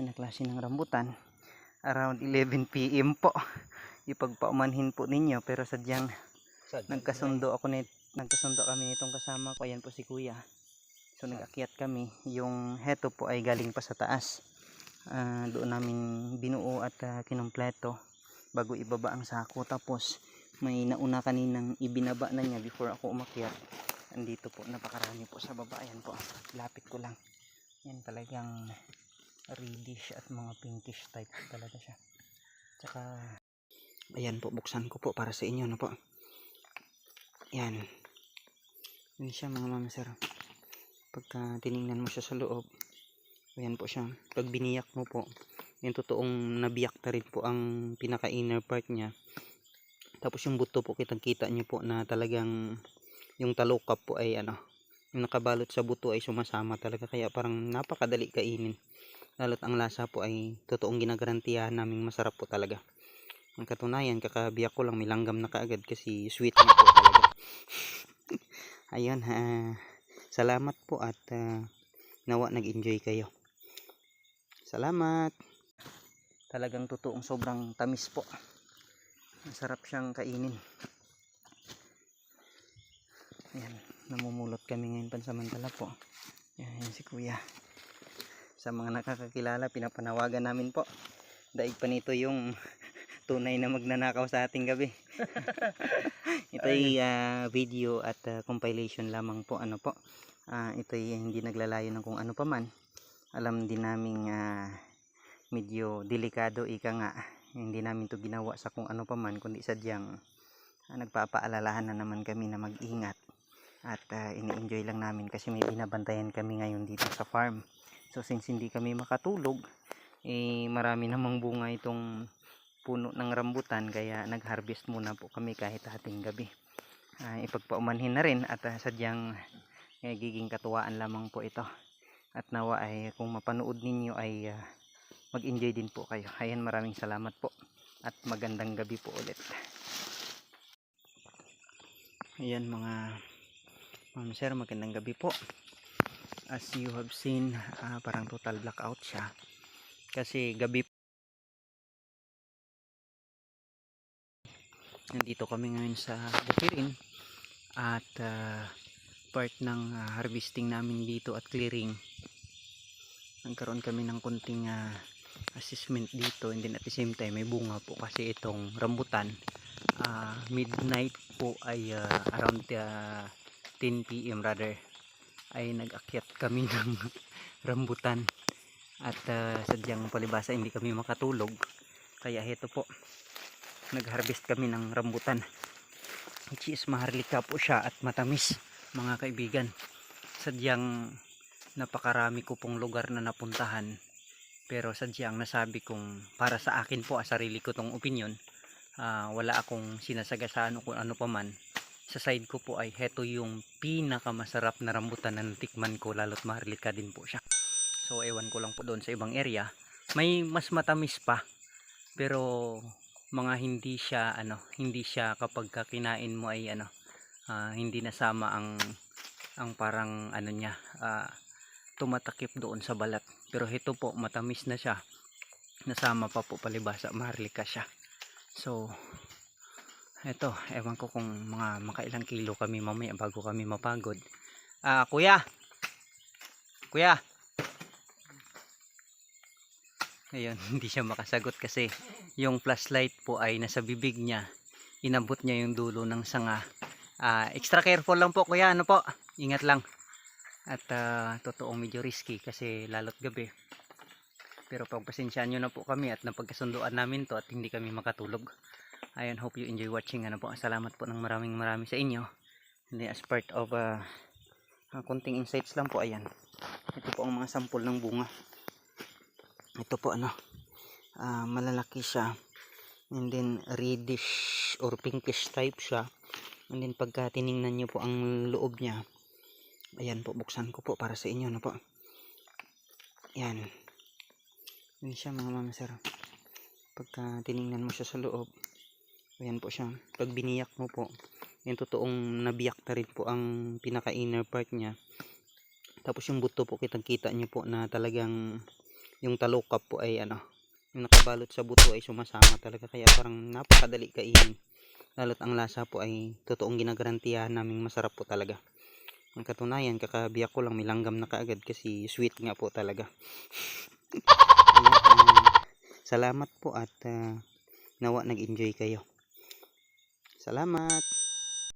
siya na klase ng rambutan. Around 11 PM po. Ipagpaumanhin po ninyo, pero sadyang nagkasundo kami nitong kasama ko. Ayan po si kuya. So nag-akyat kami. Yung heto po ay galing pa sa taas. Doon namin binuo at kinumpleto bago ibaba ang sako. Tapos may nauna kaninang ibinaba na niya before ako umakyat. Andito po, napakarami po sa baba. Ayan po, lapit ko lang. Yan talagang reddish at mga pinkish type talaga siya. Tsaka ayan po, buksan ko po para sa inyo, no po. Yan. Yan siya mga mamsir. Pagka tiningnan mo siya sa loob, ayan po siya. Pag biniyak mo po, yung totoong nabiyak na rin po ang pinaka inner part niya. Tapos yung buto po, kitang kita nyo po na talagang yung talukap po ay yung nakabalot sa buto ay sumasama talaga, kaya parang napakadali kainin. Lalo't ang lasa po ay totoong ginagarantiyahan naming masarap po talaga. Ang katunayan, kakabiyak ko lang, may langgam na kaagad kasi sweet na po talaga. Ayun, salamat po at nawa nag-enjoy kayo. Salamat. Talagang totoong sobrang tamis po. Masarap siyang kainin. Ayan, namumulot kami ngayon pansamantala po. Ayan si kuya. Sa mga nakakakilala, pinapanawagan namin po. Daig pa nito yung tunay na magnanakaw sa ating gabi. Ito ay video at compilation lamang po. Ito ay hindi naglalayo ng kung ano pa man. Alam din naming medyo delikado, ika nga. Hindi namin to ginawa sa kung ano pa man, kundi sadyang nagpapaalalahan na naman kami na mag-ingat. At ini-enjoy lang namin kasi may binabantayan kami ngayon dito sa farm. So since hindi kami makatulog, marami namang bunga itong puno ng rambutan, kaya nag-harvest muna po kami kahit hating gabi. Ipagpaumanhin na rin at sadyang giging katuwaan lamang po ito. At nawa ay kung mapanood ninyo ay mag-enjoy din po kayo. Ayan, maraming salamat po at magandang gabi po ulit. Ayan mga ma'am sir, magandang gabi po. As you have seen, parang total blackout siya kasi gabi. Nandito kami ngayon sa Bukirin at part ng harvesting namin dito at clearing. Nagkaroon kami ng konting assessment dito, and then at the same time may bunga po kasi itong rambutan. Midnight po ay around 10 PM rather ay nag-akyat kami ng rambutan at sadyang palibasa hindi kami makatulog, kaya heto po, nag-harvest kami ng rambutan, which is maharlika po siya at matamis mga kaibigan. Sadyang napakarami ko pong lugar na napuntahan, pero sadyang nasabi kong para sa akin po, sarili ko tong opinion, wala akong sinasagasaan o kung ano pa man. Sa side ko po ay heto yung pinakamasarap na rambutan na natikman ko, lalo't maharlika din po siya. So ewan ko lang po doon sa ibang area, may mas matamis pa, pero mga hindi siya kapag kinain mo ay hindi nasama ang parang niya, tumatakip doon sa balat. Pero ito po matamis na siya, nasama pa po palibasa, maharlika siya. So eto, ewan ko kung mga makailang kilo kami mamaya bago kami mapagod. Kuya ayun, hindi siya makasagot kasi yung flashlight po ay nasa bibig niya, inabot niya yung dulo ng sanga. Extra careful lang po kuya, po, ingat lang. At totoong medyo risky kasi lalot gabi, pero pagpasensyaan nyo na po kami at napagkasunduan namin to at hindi kami makatulog. Ayun, hope you enjoy watching. Po, salamat po ng maraming sa inyo. Hindi, as part of konting insights lang po. Ayan, ito po ang mga sample ng bunga. Ito po malalaki siya, and then reddish or pinkish type siya, and then pagka tiningnan nyo po ang loob niya, ayan po, buksan ko po para sa inyo, po. Yan, yun siya mga mama sir. Pagka tiningnan mo siya sa loob, ayan po siya. Pag biniyak mo po, yung totoong nabiyak na rin po ang pinaka inner part niya. Tapos yung buto po, kitang kita nyo po na talagang yung talukap po ay ano, yung nakabalot sa buto ay sumasama talaga, kaya parang napakadali kainin. Lalo't ang lasa po ay totoong ginagarantiyahan naming masarap po talaga. Ang katunayan, kakabiyak ko lang may langgam na kaagad kasi sweet nga po talaga. Ayan, salamat po at nawa nag-enjoy kayo. Salamat.